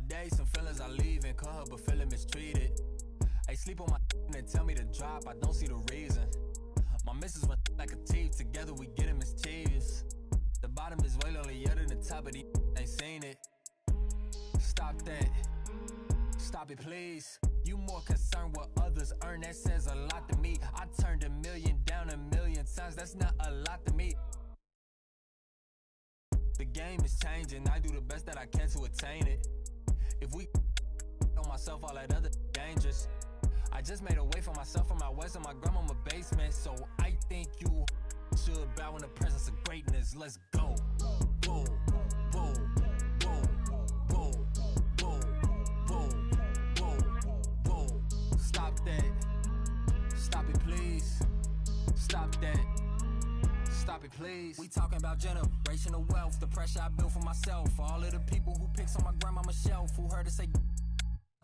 Today some feelings I leave and call her but feeling mistreated. I sleep on my and tell me to drop, I don't see the reason. My missus went like a teeth, together we getting mischievous. The bottom is way lonelier than the top of the ain't seen it. Stop that, stop it please. You more concerned what others earn, that says a lot to me. I turned 1 million down 1,000,000 times, that's not a lot to me. The game is changing, I do the best that I can to attain it. If we on myself, all that other dangerous. I just made a way for myself from my west and my grandmama basement. So I think you should bow in the presence of greatness. Let's go. Whoa, whoa, whoa, whoa, whoa, whoa, whoa, whoa. Stop that. Stop it, please. Stop that. Stop it, please. We talking about generational wealth, the pressure I built for myself. For all of the people who picks on my grandmama's shelf, who heard her say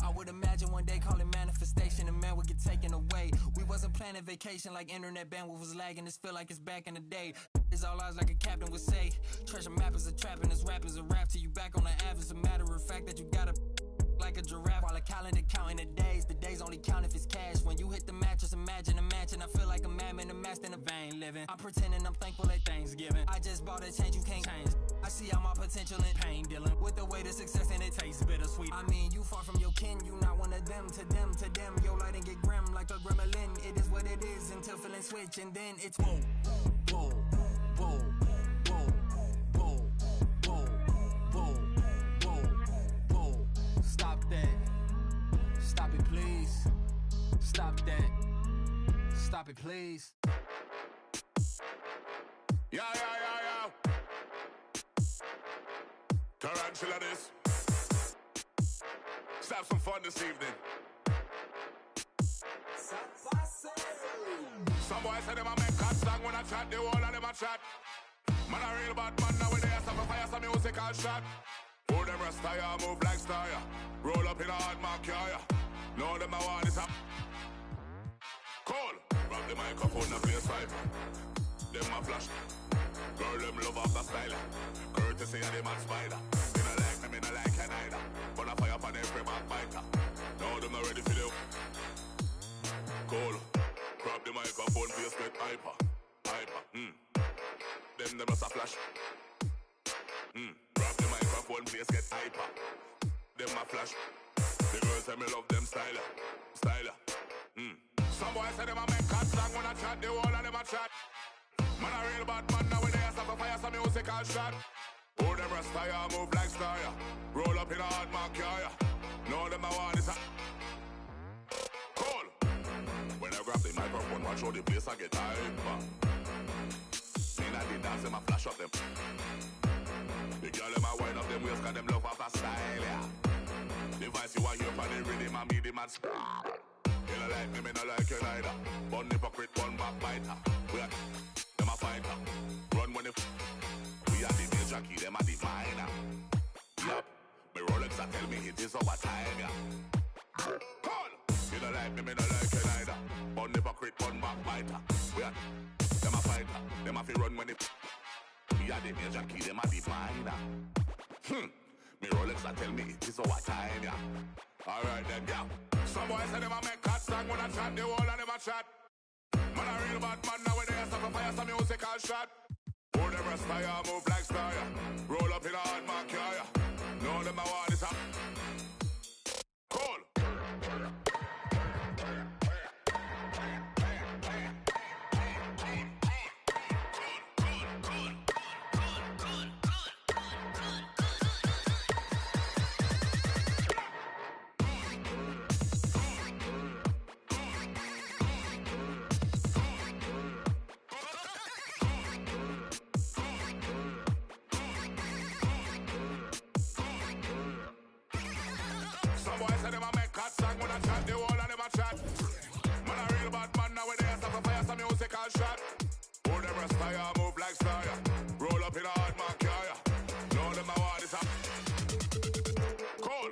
I would imagine one day calling manifestation, a man would get taken away. We wasn't planning vacation like internet bandwidth was lagging. This feel like it's back in the day. It's all ours like a captain would say. Treasure map is a trap and this rap is a rap till you back on the app. It's a matter of fact that you gotta like a giraffe while a calendar counting the days. The days only count if it's cash. When you hit the mattress, imagine a match and I feel like a madman, a master in a vain living. I'm pretending I'm thankful at Thanksgiving. I just bought a change you can't change. I see all my potential in pain dealing with the way to success and it tastes bittersweet. I mean, you far from your kin, you not one of them. To them, to them, your light and get grim like a gremlin. It is what it is until feeling switch and then it's whoa, whoa, whoa, whoa, whoa, whoa, whoa, whoa, whoa. Stop that. Stop it, please. Stop that. Stop it, please. Yeah. Tarantula this. Let's have some fun this evening. Some boys say them a make cat song when I chat, the whole of them a chat. Man a real bad man nowadays, some fire some musical shot. Who them rest tire, move like style. Roll up in a hard mark, yeah. Know them a want it up. Cool. Grab the microphone and play a swipe. Them a flash. Girl, them love off the style. Courtesy of the man spider. Me no like it either. But I fire for every backbiter. Now them not ready for the cool. Grab the microphone, please get hyper. Them never a flash. Grab the microphone, please get hyper. Them a flash. The girls say me love them styler. Some boys say them a make cat song when I chat, the whole of them a chat. Man a real bad man nowadays, have to fire some musical shot. Who them rest tire, move like style. Roll up in a hard mark, yeah. Know them a want it. Cool. When I grab the microphone, watch how the place I get hyper. Me not the dance, them a flash up them. The girl them a wind up them waist, cause them love off a style, yeah. The voice you a hear for the rhythm and me the man scream. You don't like me no like you neither. One hypocrite, one backbiter. We are them a fighter. Run when they we are the major key, them are the minor. Yup, me Rolex a tell me it is our time, yeah. Call! You don't like me no like you neither. One hypocrite, one backbiter. We are them a fighter. Them a fi run when they we are the major key, them are the minor. Me Rolex a tell me it is our time, yeah. Alright then, yeah. Some boys say them a make cat song when I chat, the whole of them a chat. Man a real bad man nowadays, have to fire some musical shot. Who them rest tire, move like style. Roll up in a hard mark, yeah. Know them a want it up. Cool. Song when I chat, the whole of them a chat. Man a real bad man nowadays, have to fire some musical shot. Who them rest tire, move like style. Roll up in a hard mark, yeah. Know them a want it up. Cool.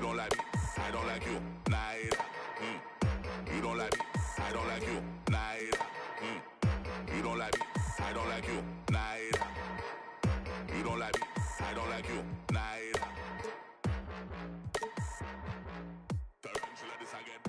You don't like me, I don't like you. Neither. You don't like me, I don't like you. Neither. You don't like me, I don't like you. Neither. You don't like me, I don't like you. Neither. Tarantula this again.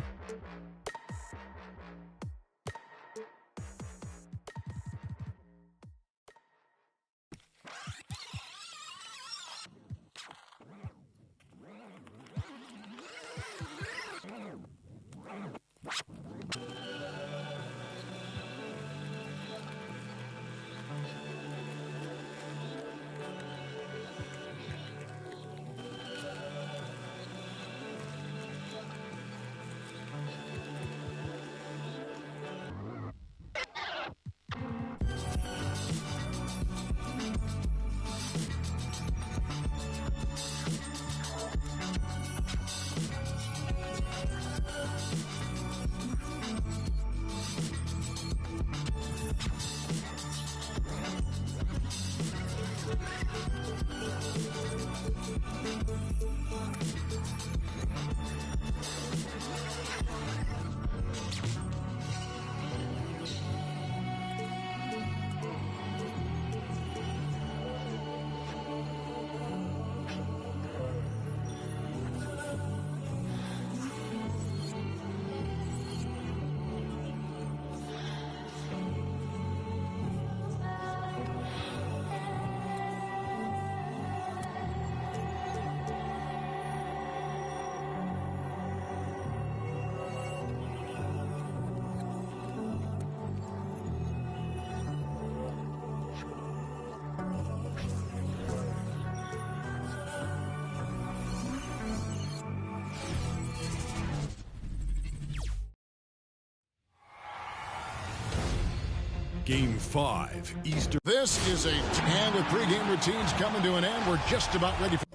Game 5, Eastern. This is a and with pregame routines coming to an end. We're just about ready for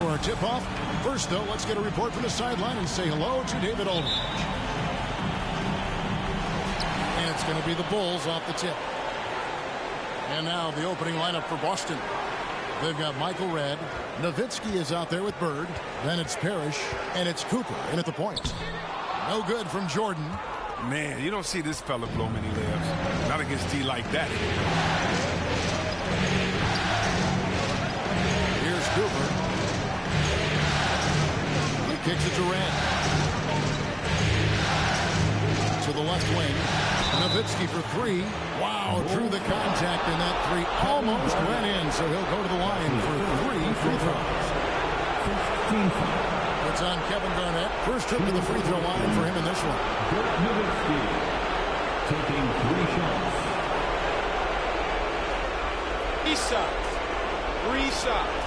our tip-off. First, though, let's get a report from the sideline and say hello to David Aldridge. And it's going to be the Bulls off the tip. And now the opening lineup for Boston. They've got Michael Redd. Nowitzki is out there with Bird. Then it's Parrish. And it's Cooper in at the point. No good from Jordan. Man, you don't see this fella blow many layups. Not against D like that. Here's Cooper. He kicks it to Redd. To the left wing. Nowitzki for three. Wow, through the contact, and that three almost went in, so he'll go to the line for 3 free throws. It's on Kevin Garnett. First trip to the free throw line for him in this one. Nowitzki taking 3 shots. 3 shots. 3 shots.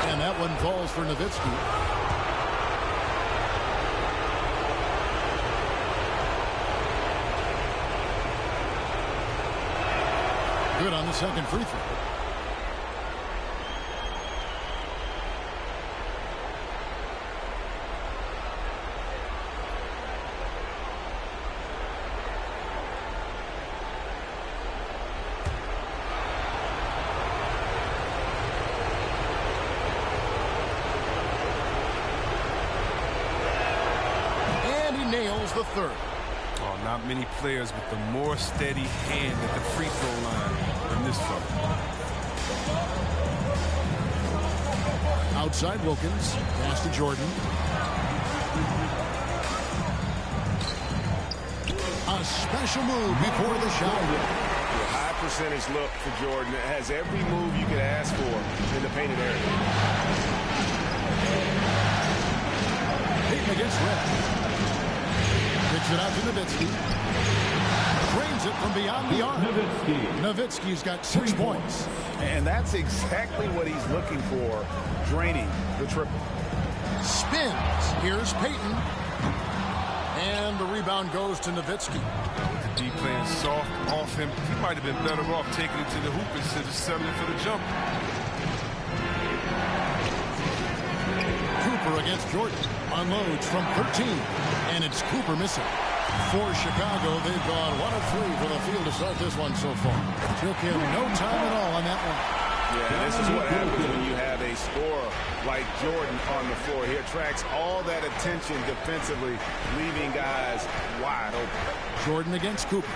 And that one falls for Nowitzki. Good on the second free throw. And he nails the third. Oh, not many players with the more steady hand at the free throw line than this fella. Outside Wilkins. Pass to Jordan. A special move before the shot. A high percentage look for Jordan. It has every move you could ask for in the painted area. Peyton against Redd. Kicks it out to Nowitzki. Drains it from beyond the arc. Nowitzki's got 6 points. And that's exactly what he's looking for, draining the triple. Spins. Here's Peyton. And the rebound goes to Nowitzki. With the D playing soft off him, he might have been better off taking it to the hoop instead of settling for the jump. Cooper against against Jordan. Unloads from 13. And it's Cooper missing. For Chicago, they've gone 1 of 3 for the field to start this one so far. Took him no time at all on that one. Yeah, this is what happens when you have a scorer like Jordan on the floor. He attracts all that attention defensively, leaving guys wide open. Jordan against Cooper.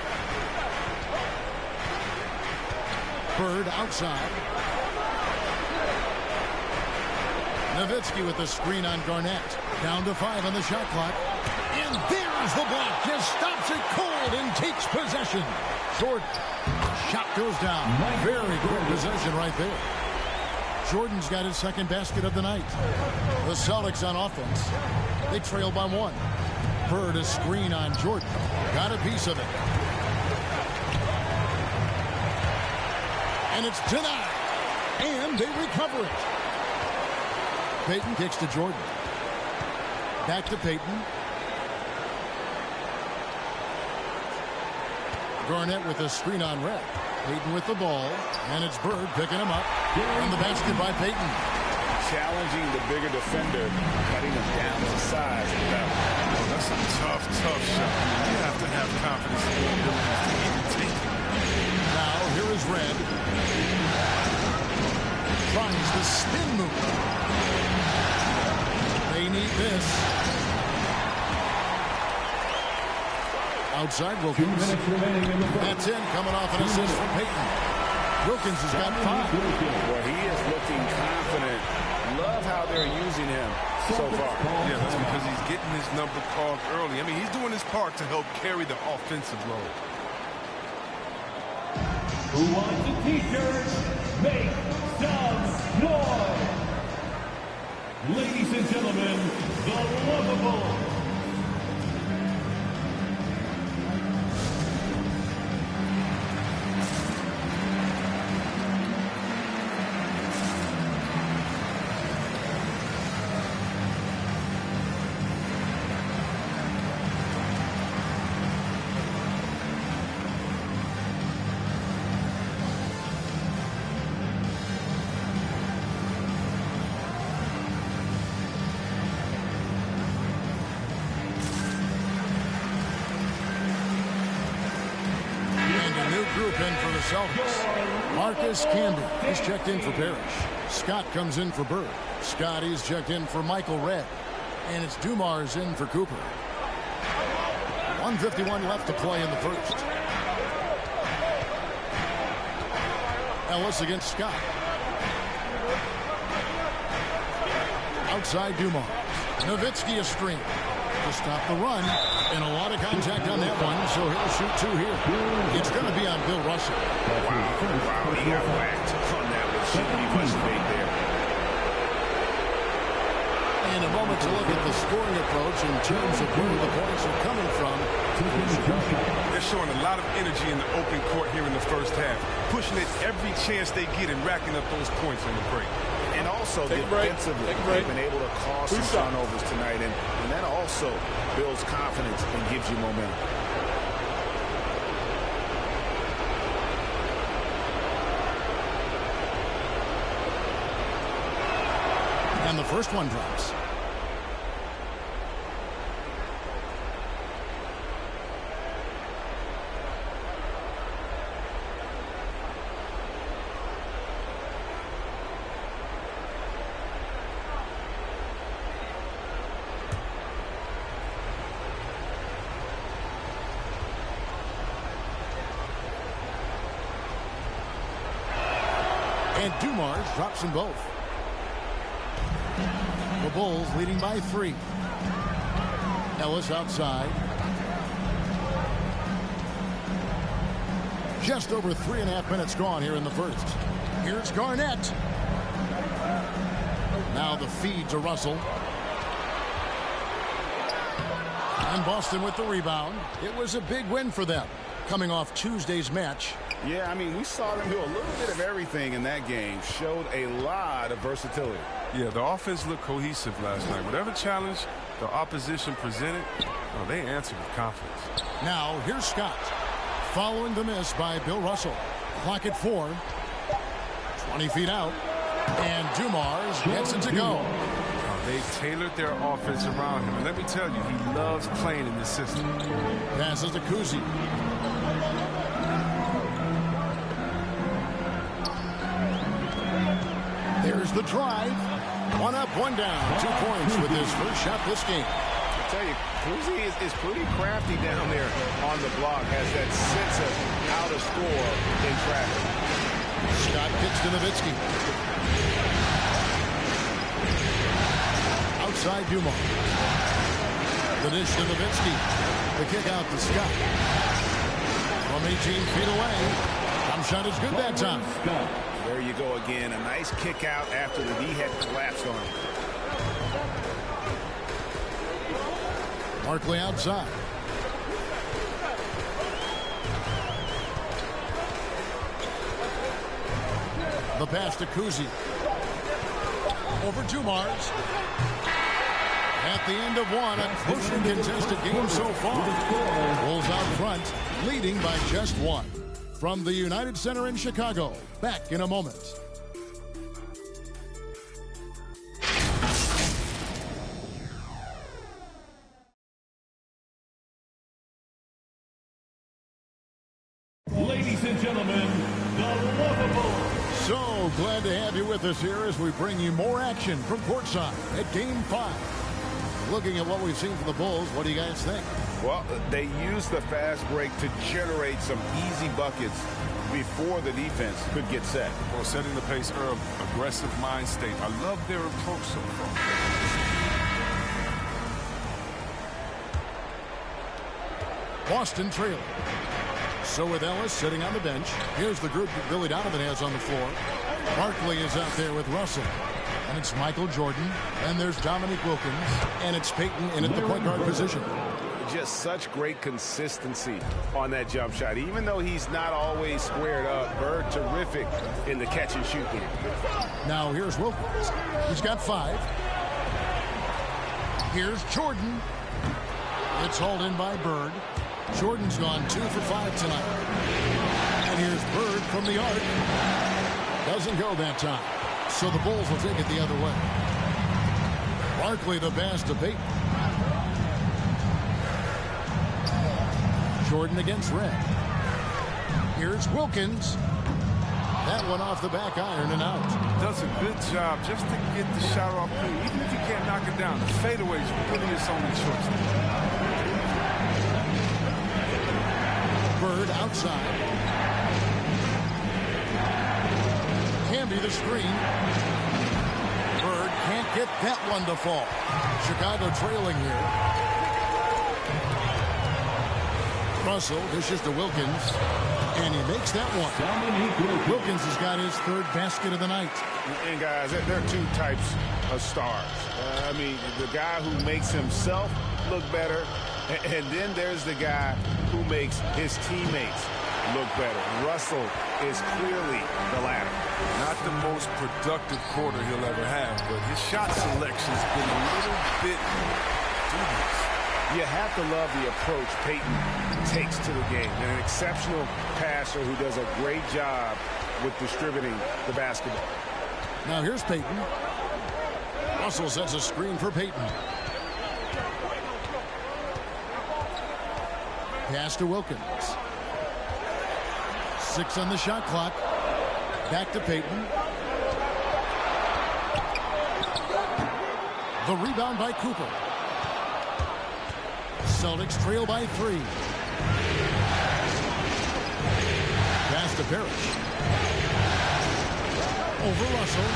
Bird outside. Nowitzki with the screen on Garnett. Down to 5 on the shot clock. And there's the block. Just stops it cold and takes possession. Jordan. Shot goes down. Very good possession right there. Jordan's got his second basket of the night. The Celtics on offense. They trail by 1. Bird a screen on Jordan. Got a piece of it. And it's denied. And they recover it. Payton kicks to Jordan. Back to Payton. Garnett with a screen on Red. Payton with the ball. And it's Bird picking him up. And the basket by Payton. Challenging the bigger defender, cutting him down to size. That's a tough shot. You have to have confidence in your abilities to even take it. Now, here is Red. Tries the spin move. They need this. Outside Wilkins. That's in, coming off an assist from Payton. Wilkins has got 5. Well, he is looking confident. Love how they're using him so far. Yeah, that's because he's getting his number called early. I mean, he's doing his part to help carry the offensive load. Who wants a t-shirt? Make some noise! Ladies and gentlemen, the lovable in for the Celtics. Marcus Camby is checked in for Parrish. Scott comes in for Bird. Scotty's checked in for Michael Red. And it's Dumars in for Cooper. 1:51 left to play in the first. Ellis against Scott. Outside Dumars. Nowitzki a screen to stop the run. And a lot of contact on that one, so he'll shoot 2 here. It's going to be on Bill Russell. Wow, he got whacked on that one. Shouldn't be much debate there. And a moment to look at the scoring approach in terms of where the points are coming from. They're showing a lot of energy in the open court here in the first half, pushing it every chance they get and racking up those points on the break. And also defensively, they've been able to cause some turnovers tonight, and that also builds confidence and gives you momentum. And the first one drops. And Dumars drops them both. The Bulls leading by 3. Ellis outside. Just over 3.5 minutes gone here in the first. Here's Garnett. Now the feed to Russell. And Boston with the rebound. It was a big win for them, coming off Tuesday's match. Yeah, I mean, we saw them do a little bit of everything in that game. Showed a lot of versatility. Yeah, the offense looked cohesive last night. Whatever challenge the opposition presented, they answered with confidence. Now, here's Scott. Following the miss by Bill Russell. Clock at 4. 20 feet out. And Dumars gets it to go. They've tailored their offense around him. And let me tell you, he loves playing in this system. Passes to Kuzi. There's the drive. One up, one down. 2 points with his first shot this game. I tell you, Kuzi is pretty crafty down there on the block. Has that sense of how to score in traffic. Scott kicks to Nowitzki. Outside Dumont. The dish to Nowitzki. The kick out to Scott. From 18 feet away. Jump shot is good that time. There you go again. A nice kick out after the D had collapsed on him. Barkley outside. The pass to Kuzi. Over to Mars. At the end of one, a close and contested game so far. Bulls out front, leading by just one. From the United Center in Chicago, back in a moment. Ladies and gentlemen, the Lovables. So glad to have you with us here as we bring you more action from courtside at Game 5. Looking at what we've seen from the Bulls, what do you guys think? Well, they used the fast break to generate some easy buckets before the defense could get set. Well, setting the pace early, aggressive mind state. I love their approach so far. Boston trailing. So with Ellis sitting on the bench, here's the group that Billy Donovan has on the floor. Barkley is out there with Russell. And it's Michael Jordan. And there's Dominique Wilkins. And it's Peyton in at the point guard position. Just such great consistency on that jump shot. Even though he's not always squared up, Bird terrific in the catch and shoot game. Now here's Wilkins. He's got 5. Here's Jordan. It's hauled in by Bird. Jordan's gone 2 for 5 tonight. And here's Bird from the arc. Doesn't go that time. So the Bulls will take it the other way. Barkley the pass to Peyton. Jordan against Red. Here's Wilkins. That one off the back iron and out. Does a good job just to get the shot off clean. Even if you can't knock it down, the fadeaway's really his only choice. Bird outside. Camby the screen. Bird can't get that one to fall. Chicago trailing here. Russell dishes to Wilkins, and he makes that one. Wilkins has got his 3rd basket of the night. And guys, there are 2 types of stars. I mean, the guy who makes himself look better, and then there's the guy who makes his teammates look better. Russell is clearly the latter. Not the most productive quarter he'll ever have, but his shot selection's been a little bit dubious. You have to love the approach Peyton takes to the game. And an exceptional passer who does a great job with distributing the basketball. Now here's Peyton. Russell sets a screen for Peyton. Pass to Wilkins. 6 on the shot clock. Back to Peyton. The rebound by Cooper. Celtics trail by 3. Pass to Parrish. Over Russell.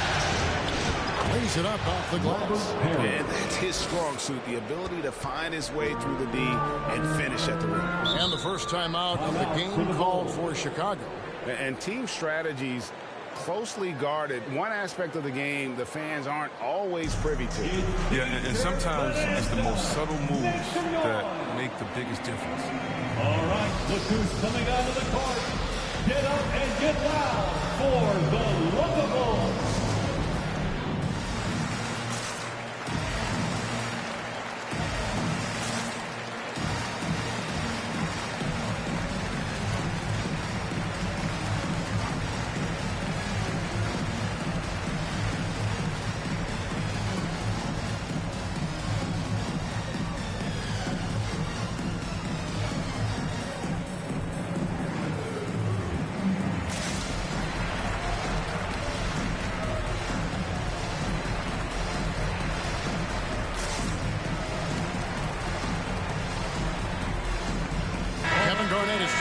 Lays it up off the glass. And that's his strong suit, the ability to find his way through the D and finish at the rim. And the first time out of the game called for Chicago. And team strategies closely guarded. One aspect of the game the fans aren't always privy to. Yeah, and sometimes it's the most subtle moves that make the biggest difference. All right, look who's coming out of the court. Get up and get loud for the Lovables.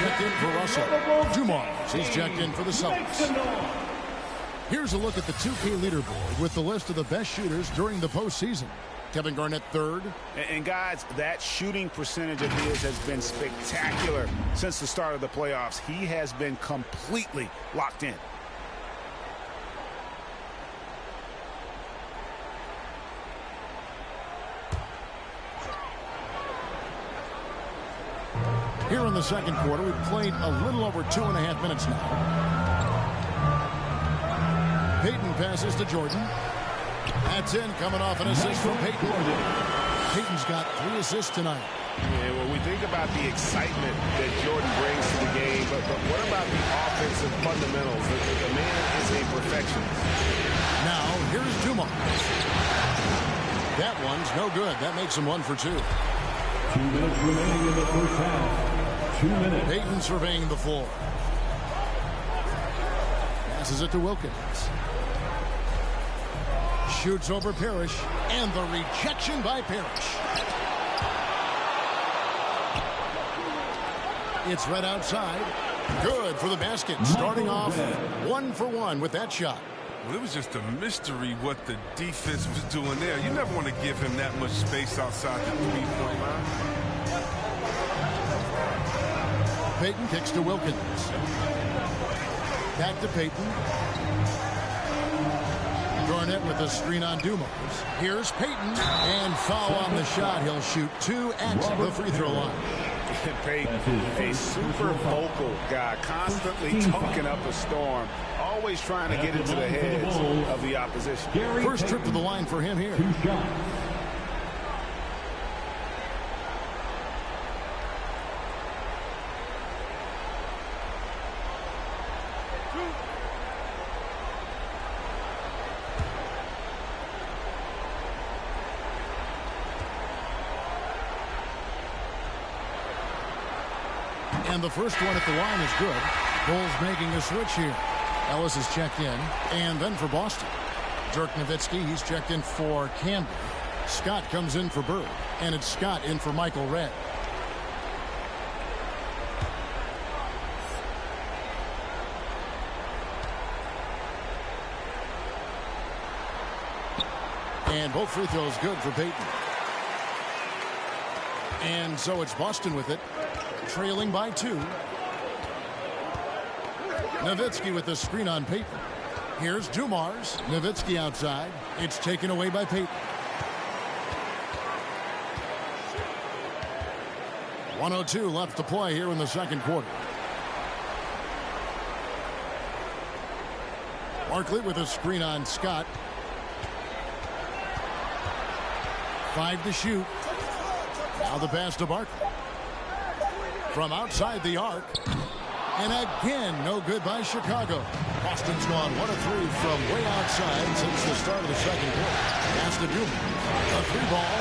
checked in for Russell. Dumars, he's checked in for the Celtics. Here's a look at the 2K leaderboard with the list of the best shooters during the postseason. Kevin Garnett third. And guys, that shooting percentage of his has been spectacular since the start of the playoffs. He has been completely locked in. Here in the second quarter, we've played a little over 2.5 minutes now. Payton passes to Jordan. That's in, coming off an assist from Payton. Payton's got 3 assists tonight. Yeah, well, we think about the excitement that Jordan brings to the game, but what about the offensive fundamentals? The man is a perfectionist. Now, here's Dumars. That one's no good. That makes him 1 for 2. 2 minutes remaining in the first half. 2 minutes. Payton surveying the floor. Passes it to Wilkins. Shoots over Parrish, and the rejection by Parrish. It's right outside. Good for the basket. Starting off 1 for 1 with that shot. Well, it was just a mystery what the defense was doing there. You never want to give him that much space outside the three-point line. Payton kicks to Wilkins. Back to Payton. Garnett with a screen on Dumars. Here's Payton, and foul on the shot. He'll shoot 2 at the free throw line. Payton, a super vocal guy, constantly talking up a storm, always trying to get into the heads of the opposition. First trip to the line for him here. 2 shots. And the first one at the line is good. Bulls making a switch here. Ellis is checked in. And then for Boston, Dirk Nowitzki, he's checked in for Campbell. Scott comes in for Bird. And it's Scott in for Michael Redd. And both free throws good for Payton. And so it's Boston with it. Trailing by 2. Nowitzki with the screen on Payton. Here's Dumars. Nowitzki outside. It's taken away by Payton. 1:02 left to play here in the second quarter. Barkley with a screen on Scott. 5 to shoot. Now the pass to Barkley. From outside the arc. And again, no good by Chicago. Boston's gone 1 of 3 from way outside since the start of the second quarter. Pass to Dumars. A 3-ball.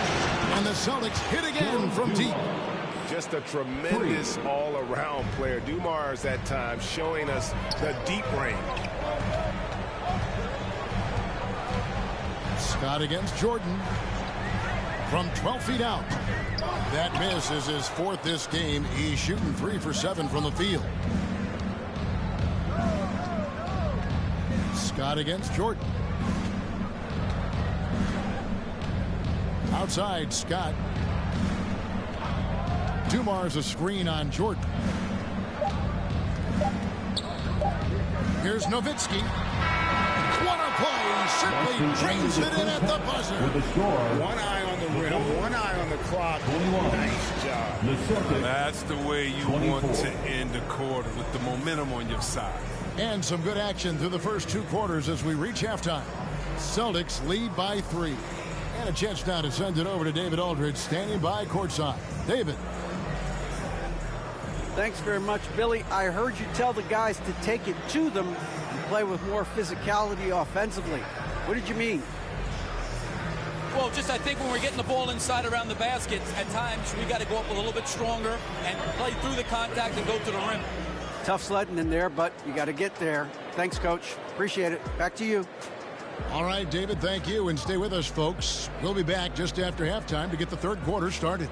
And the Celtics hit again from deep. Just a tremendous all-around player. Dumars at times showing us the deep range. Scott against Jordan. From 12 feet out. That miss is his 4th this game. He's shooting 3 for 7 from the field. Scott against Jordan. Outside, Scott. Dumars a screen on Jordan. Here's Nowitzki. What a play! Simply drains it in at the buzzer. One eye on the rim, one eye on the clock. Nice job. That's the way you want to end the quarter, with the momentum on your side. And some good action through the first 2 quarters as we reach halftime. Celtics lead by 3. And a chance now to send it over to David Aldridge, standing by courtside. David. Thanks very much, Billy. I heard you tell the guys to take it to them and play with more physicality offensively. What did you mean? Well, just I think when we're getting the ball inside around the basket, at times we got to go up a little bit stronger and play through the contact and go to the rim. Tough sledding in there, but you got to get there. Thanks, Coach. Appreciate it. Back to you. All right, David, thank you. And stay with us, folks. We'll be back just after halftime to get the third quarter started.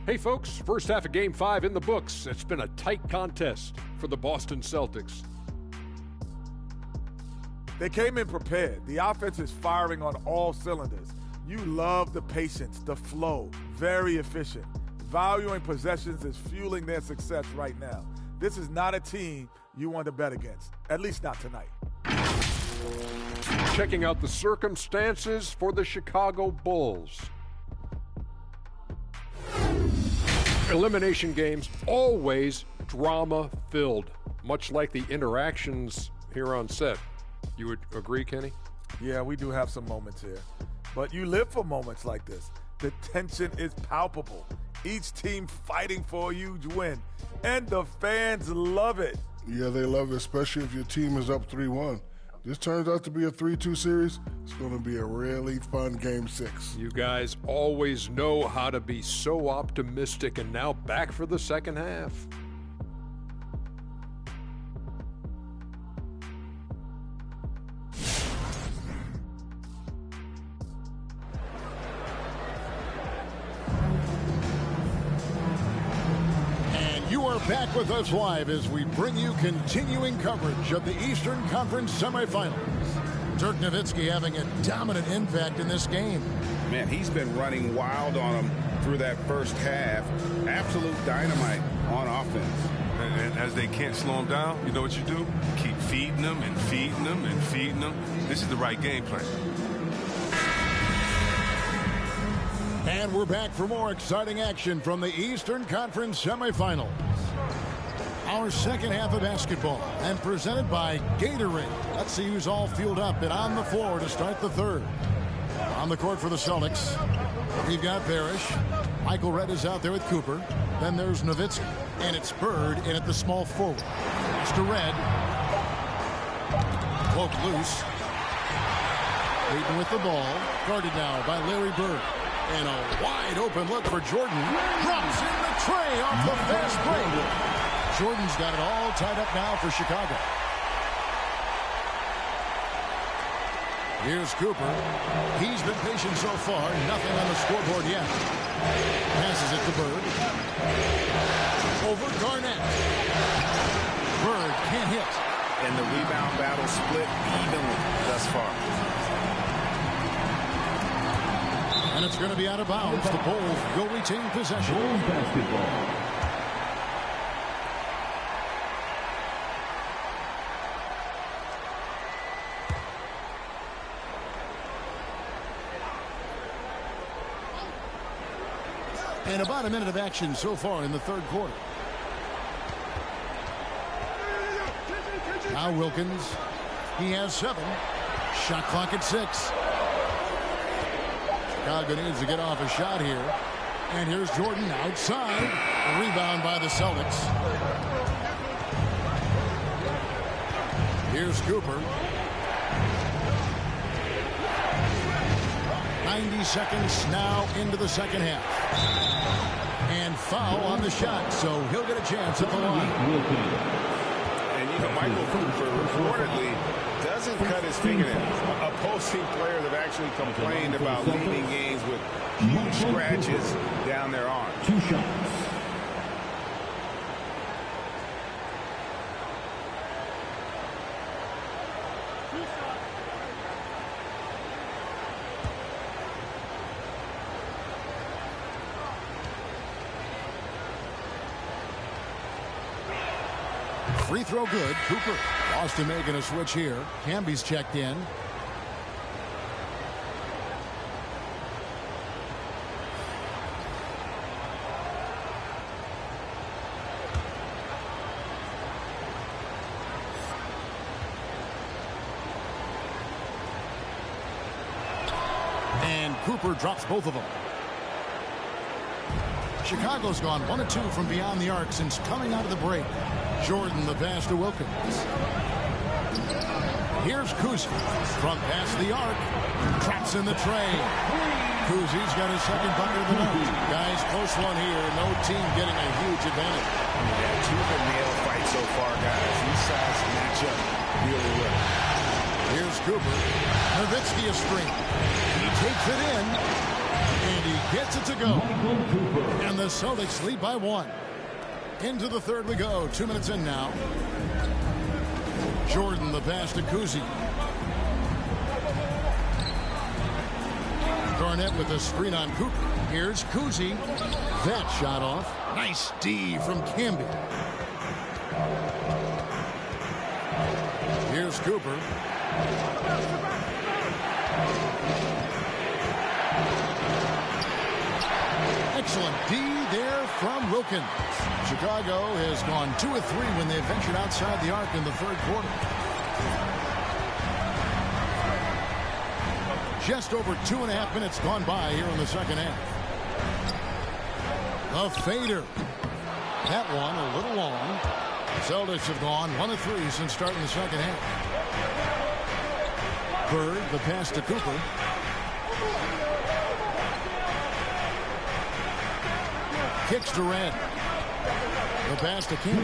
Hey folks, first half of Game 5 in the books. It's been a tight contest for the Boston Celtics. They came in prepared. The offense is firing on all cylinders. You love the patience, the flow, very efficient. Valuing possessions is fueling their success right now. This is not a team you want to bet against, at least not tonight. Checking out the circumstances for the Chicago Bulls. Elimination games, always drama-filled, much like the interactions here on set. You would agree, Kenny? Yeah, we do have some moments here. But you live for moments like this. The tension is palpable. Each team fighting for a huge win. And the fans love it. Yeah, they love it, especially if your team is up 3-1. This turns out to be a 3-2 series. It's going to be a really fun Game 6. You guys always know how to be so optimistic, and now back for the second half. Back with us live as we bring you continuing coverage of the Eastern Conference semifinals. Dirk Nowitzki having a dominant impact in this game. Man, he's been running wild on him through that first half. Absolute dynamite on offense. And as they can't slow him down, you know what you do? Keep feeding them and feeding them and feeding them. This is the right game plan. And we're back for more exciting action from the Eastern Conference semifinals. Our second half of basketball, and presented by Gatorade. Let's see who's all fueled up and on the floor to start the third. On the court for the Celtics, we've got Parrish. Michael Redd is out there with Cooper. Then there's Nowitzki, and it's Bird in at the small forward. Pass to Redd. Cloak loose. Peyton with the ball, guarded now by Larry Bird. And a wide open look for Jordan. Drops in the tray off the fast break. Jordan's got it all tied up now for Chicago. Here's Cooper. He's been patient so far. Nothing on the scoreboard yet. Passes it to Bird. Over Garnett. Bird can't hit. And the rebound battle split evenly thus far. And it's going to be out of bounds. The Bulls will retain possession. Bulls basketball. And about a minute of action so far in the third quarter. Now Wilkins. He has 7. Shot clock at 6. Chicago needs to get off a shot here. And here's Jordan outside. A rebound by the Celtics. Here's Cooper. 90 seconds now into the second half. And foul on the shot, so he'll get a chance at the line. And you know, Michael Cooper reportedly doesn't cut his fingernails. Opposing players have actually complained about leaving games with huge scratches down their arms. 2 shots. Free throw good. Cooper. Boston making a switch here. Camby's checked in. And Cooper drops both of them. Chicago's gone 1 of 2 from beyond the arc since coming out of the break. Jordan the pass to Wilkins. Here's Kuzi from past the arc. Traps in the tray. Kuzi's got his second bucket of the night. Guys, close one here. No team getting a huge advantage. Yeah, tooth and nail fight so far, guys. These sides match up really well. Here's Cooper. Nowitzki a string. He takes it in. And he gets it to go. And the Celtics lead by 1. Into the third we go. 2 minutes in now. Jordan, the pass to Kuzi. Garnett with a screen on Cooper. Here's Kuzi. That shot off. Nice D from Camby. Here's Cooper. Excellent D there from Wilkins. Chicago has gone 2 of 3 when they ventured outside the arc in the third quarter. Just over 2.5 minutes gone by here in the second half. A fader. That one a little long. Celtics have gone 1 of 3 since starting the second half. Bird, the pass to Cooper. Kicks to Red. The pass to King.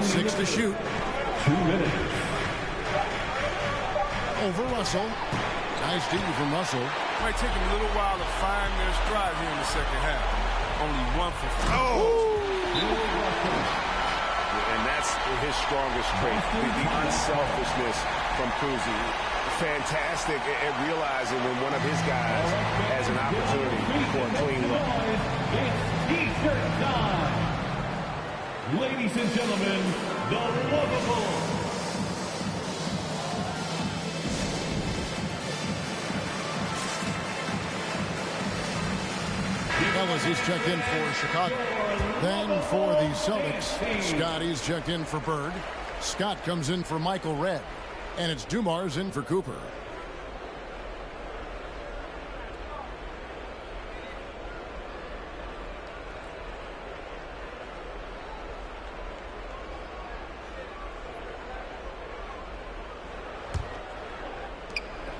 6 to shoot. 2 minutes. Over Russell. Nice D from Russell. Might take a little while to find their stride here in the second half. Only 1 for 4. And that's his strongest trait, the unselfishness from Kuzi. Fantastic at realizing when one of his guys has an opportunity for a clean look. It's Eastern time. Ladies and gentlemen, the Lovables. Ellis is checked in for Chicago. Then for the Celtics, Scotty's checked in for Bird. Scott comes in for Michael Redd. And it's Dumars in for Cooper.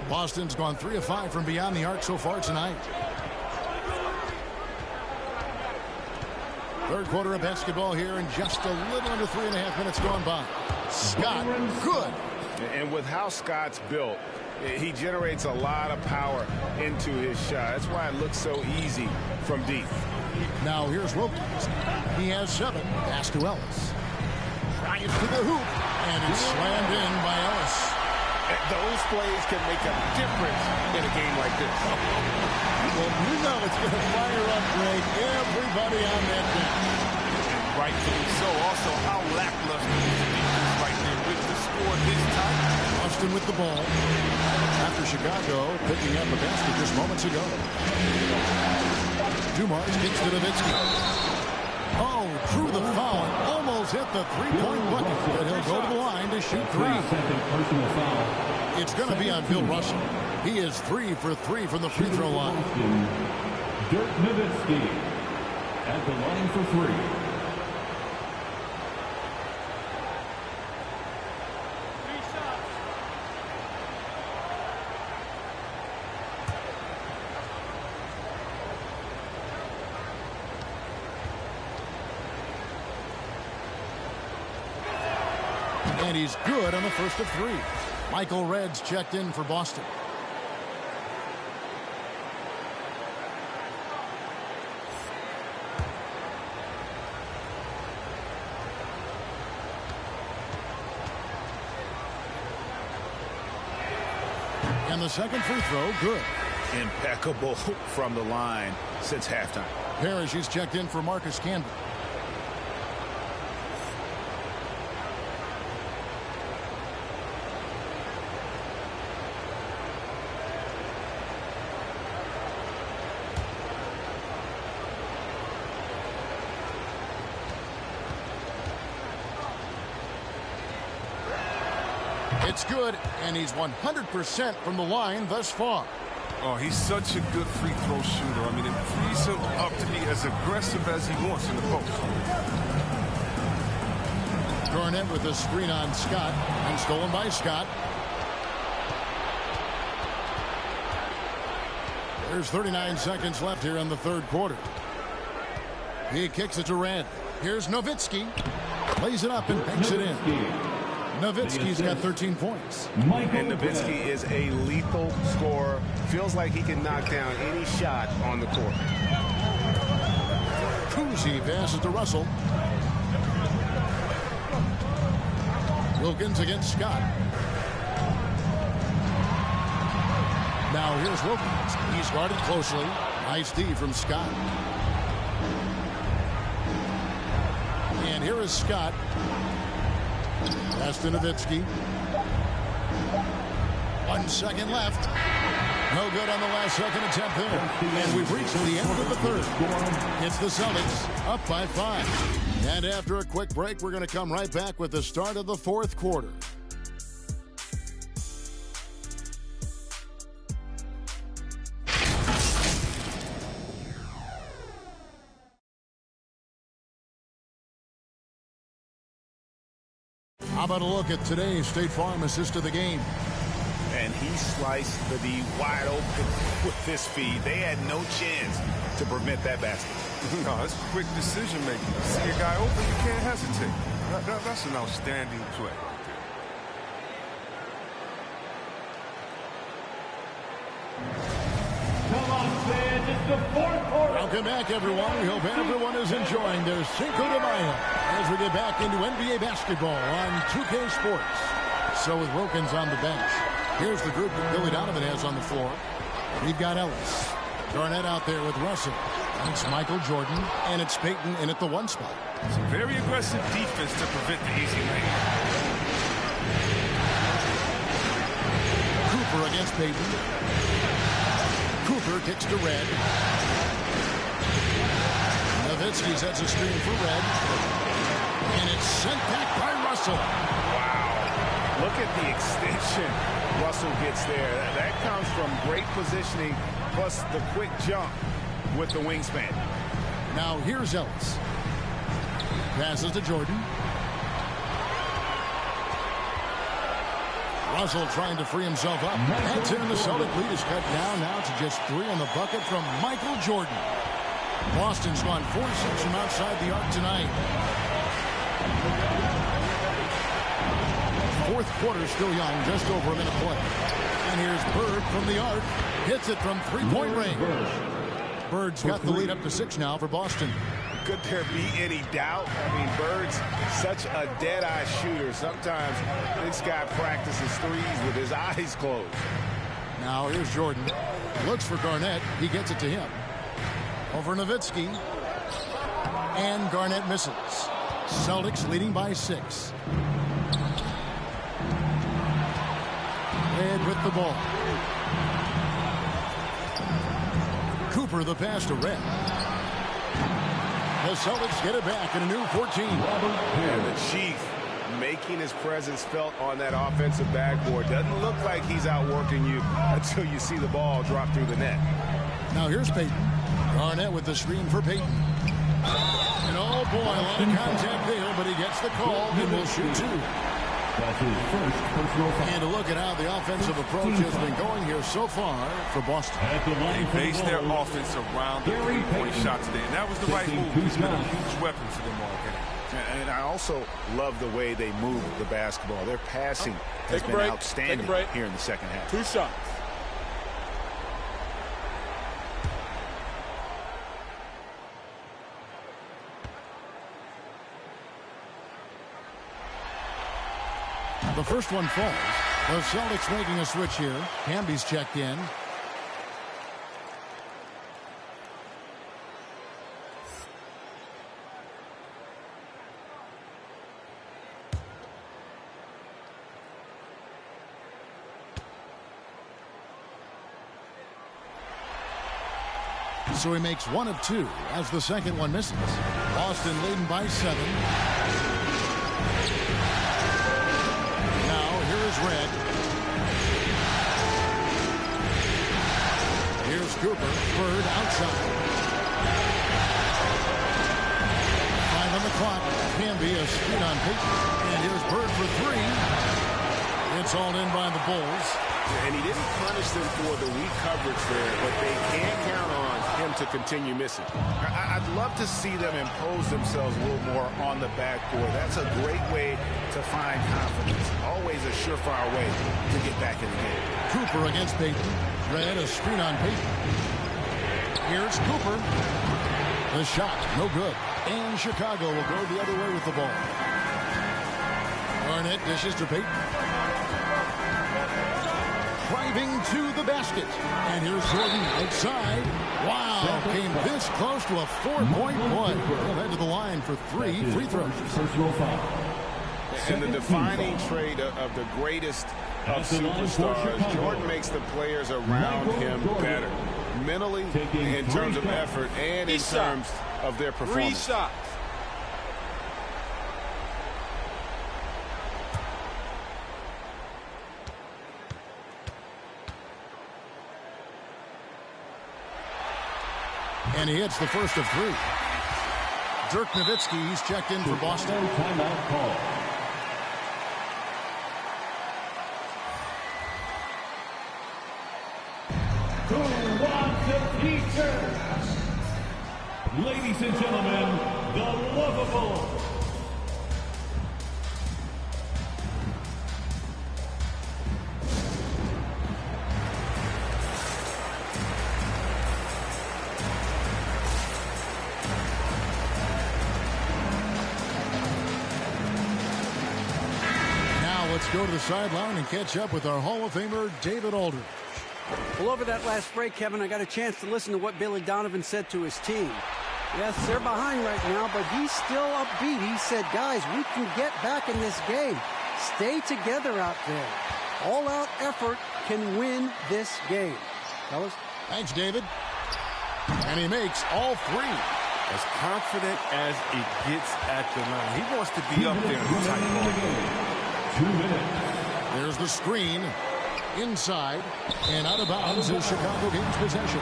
Boston's gone 3 of 5 from beyond the arc so far tonight. Third quarter of basketball here, and just a little under 3.5 minutes gone by. Scott, good. And with how Scott's built, he generates a lot of power into his shot. That's why it looks so easy from deep. Now here's Wilkins. He has 7. Pass to Ellis. Drives to the hoop, and it's slammed in by Ellis. Those plays can make a difference in a game like this. Well, you know it's going to fire up, Greg, everybody on that bench. Rightfully so. Also, how lackluster is the defense right there with the score this time. Austin with the ball. After Chicago picking up a basket just moments ago. Dumars kicks to Nowitzki. Oh, drew the foul. Almost hit the three-point bucket. But he'll go to the line to shoot 3. Personal foul. It's going to be on Bill Russell. He is 3 for 3 from the free throw line. Dirk Nowitzki at the line for 3. And he's good on the first of 3. Michael Redd's checked in for Boston. And the second free throw, good. Impeccable from the line since halftime. Parrish is checked in for Marcus Camby. It's good, and he's 100% from the line thus far. Oh, he's such a good free throw shooter. I mean, it frees him up to be as aggressive as he wants in the post. Garnett with a screen on Scott, and stolen by Scott. There's 39 seconds left here in the third quarter. He kicks it to Red. Here's Nowitzki. Plays it up and banks it in. Nowitzki's got 13 points. And Nowitzki is a lethal scorer. Feels like he can knock down any shot on the court. Cousy passes to Russell. Wilkins against Scott. Now here's Wilkins. He's guarded closely. Nice D from Scott. And here is Scott. Pass to Nowitzki. 1 second left. No good on the last second attempt there. And we've reached the end of the third. It's the Celtics up by 5. And after a quick break, we're going to come right back with the start of the fourth quarter. How about a look at today's State Farm assist of the game? And he sliced the D wide open with this speed. They had no chance to prevent that basket. No, it's quick decision making. You see a guy open, you can't hesitate. That's an outstanding play right there. Come on, fans, it's the fourth quarter. Welcome back, everyone. We hope everyone is enjoying their Cinco de Mayo as we get back into NBA basketball on 2K Sports. So with Wilkins on the bench, here's the group that Billy Donovan has on the floor. We've got Ellis. Garnett out there with Russell. It's Michael Jordan, and it's Payton in at the 1 spot. Some very aggressive defense to prevent the easy lane. Cooper against Payton. Cooper kicks to Red. Nowitzki sets a screen for Red. And it's sent back by Russell. Wow. Look at the extension Russell gets there. That comes from great positioning, plus the quick jump with the wingspan. Now here's Ellis. Passes to Jordan. Russell trying to free himself up. That's it. The Celtic lead is cut down now to just 3 on the bucket from Michael Jordan. Boston's gone 4-6 from outside the arc tonight. Fourth quarter still young, just over a minute play. And here's Bird from the arc. Hits it from 3-point range. Bird's got the lead up to 6 now for Boston. Could there be any doubt? I mean, Bird's such a dead-eye shooter. Sometimes this guy practices threes with his eyes closed. Now here's Jordan. Looks for Garnett. He gets it to him. Over Nowitzki. And Garnett misses. Celtics leading by 6. Red with the ball. Cooper the pass to Red. The Celtics get it back in a new 14. And the Chief making his presence felt on that offensive backboard. Doesn't look like he's outworking you until you see the ball drop through the net. Now here's Payton. Garnett with the screen for Payton. And oh boy, a lot of contact there, but he gets the call and will shoot 2. That's his first personal foul. And to look at how the offensive approach has been going here so far for Boston. They based their offense around the three-point shot today, and that was the right move. He's been a huge weapon for them all game. And I also love the way they move the basketball. Their passing has been outstanding here in the second half. 2 shots. The first one falls. The Celtics making a switch here. Hamby's checked in. So he makes 1 of 2 as the second one misses. Boston leading by 7. Red. Here's Cooper. Bird outside. 5 on the clock. Hamby a screen on Payton. And here's Bird for 3. it's hauled in by the Bulls. And he didn't punish them for the weak coverage there, but they can't count on him to continue missing. I'd love to see them impose themselves a little more on the backboard. That's a great way to find confidence. Always a surefire way to get back in the game. Cooper against Payton. Red, a screen on Payton. Here's Cooper. The shot, no good. And Chicago will go the other way with the ball. Garnett dishes to Payton. Driving to the basket. And here's Jordan outside. Wow, came this close to a 4-point play. He'll head to the line for 3 free throws. And the defining trait of the greatest of superstars, Jordan makes the players around him better. Mentally, in terms of effort, and in terms of their performance. 3 shots. And he hits the first of 3. Dirk Nowitzki, he's checked in for Boston. Timeout call. Who wants a teacher? Ladies and gentlemen, the Lovable. Let's go to the sideline and catch up with our Hall of Famer, David Aldridge. Well, over that last break, Kevin, I got a chance to listen to what Billy Donovan said to his team. Yes, they're behind right now, but he's still upbeat. He said, guys, we can get back in this game. Stay together out there. All-out effort can win this game. Fellas? Thanks, David. And he makes all 3. As confident as it gets at the line. He wants to be up there in the tight ball. 2 minutes. There's the screen. Inside. And out of bounds is Chicago gains possession.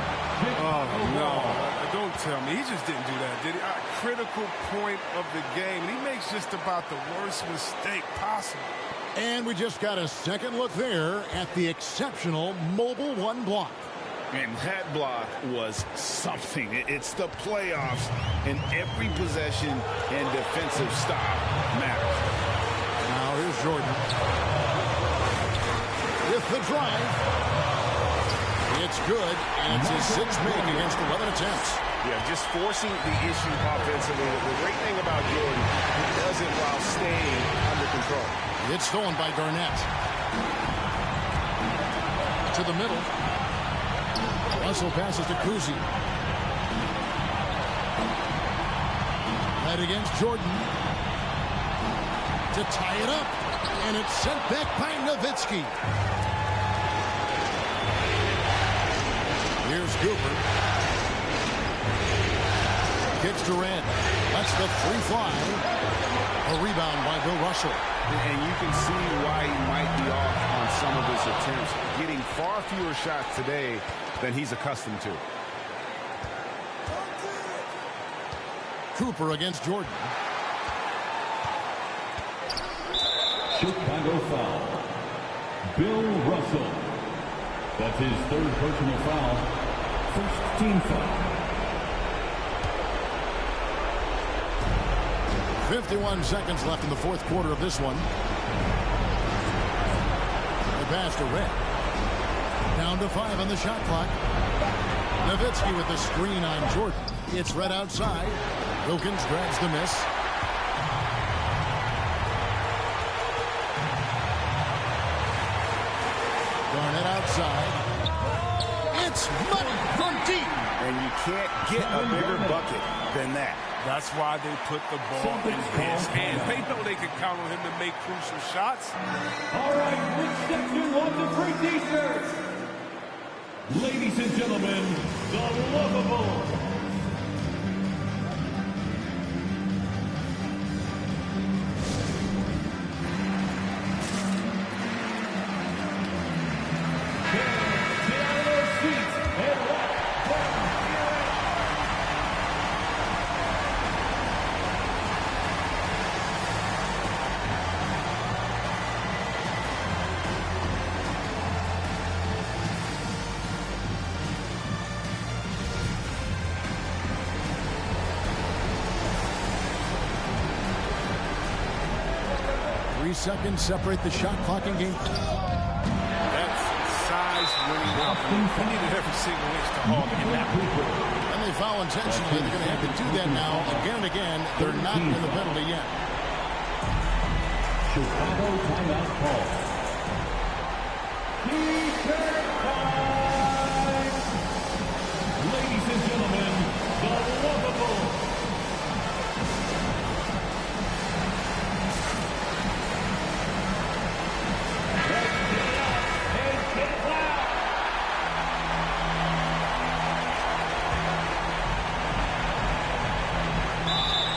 Oh, no. Don't tell me. He just didn't do that, did he? A critical point of the game. He makes just about the worst mistake possible. And we just got a second look there at the exceptional Mobile One block. And that block was something. It's the playoffs, and every possession and defensive stop matters. Now here's Jordan. With the drive. It's good, and it's his 6th make against 11 attempts. Yeah, just forcing the issue offensively. The great thing about Jordan, he does it while staying under control. It's stolen by Garnett. To the middle. Russell passes to Kuzi. Right against Jordan. To tie it up. And it's sent back by Nowitzki. Here's Cooper. Kicks to Red. That's the free fly. A rebound by Bill Russell. And you can see why he might be off on some of his attempts. Getting far fewer shots today than he's accustomed to. Cooper against Jordan. Chicago foul. Bill Russell. That's his 3rd personal foul. First team foul. 51 seconds left in the 4th quarter of this one. The pass to Red. Down to 5 on the shot clock. Nowitzki with the screen on Jordan. It's Red outside. Wilkins drags the miss. Garnett outside. It's money from deep. And you can't get a bigger bucket than that. That's why they put the ball in his hands. They know they can count on him to make crucial shots. All right, which section wants a free t-shirt? Ladies and gentlemen, the Lovable. 3 seconds separate the shot clock and game. That's size winning outcome. He needed every single inch to haul in that. And they foul intentionally. They're going to have to do that now again and again. They're not in the penalty yet. Chicago timeout call. Defense time. Ladies and gentlemen, the Lovables.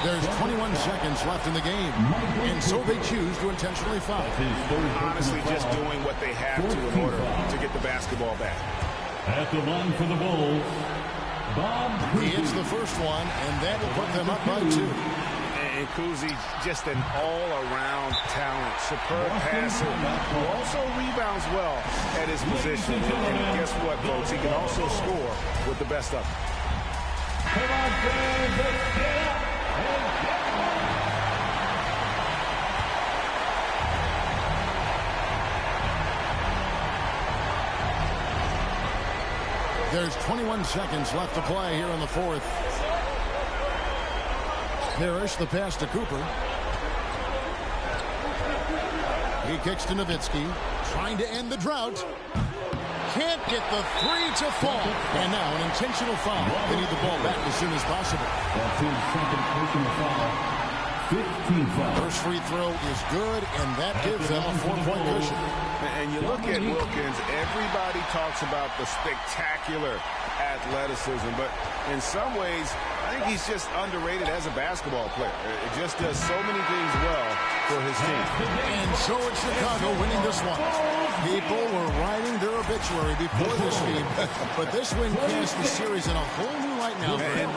There's 21 seconds left in the game, and so they choose to intentionally foul. Honestly, just doing what they have to in order to get the basketball back. At the line for the Bulls, Bob Cousy. He hits the first one, and that will put them up by 2. And Cousy, just an all-around talent, superb passer, who also rebounds well at his position. And guess what, folks? He can also score with the best of them. Come on, fans, let's get up and get There's 21 seconds left to play here in the fourth. Parrish, the pass to Cooper. He kicks to Nowitzki, trying to end the drought. Can't get the 3 to fall. And now an intentional foul. They need the ball back as soon as possible. That's his second personal foul. 15 fouls. First free throw is good, and that gives them a 4-point cushion. And you look at Wilkins, everybody talks about the spectacular athleticism, but in some ways, I think he's just underrated as a basketball player. It just does so many things well for his team. And so it's Chicago winning this one. People were writing their obituary before this game, but this win casts the series in a whole new light now. Man.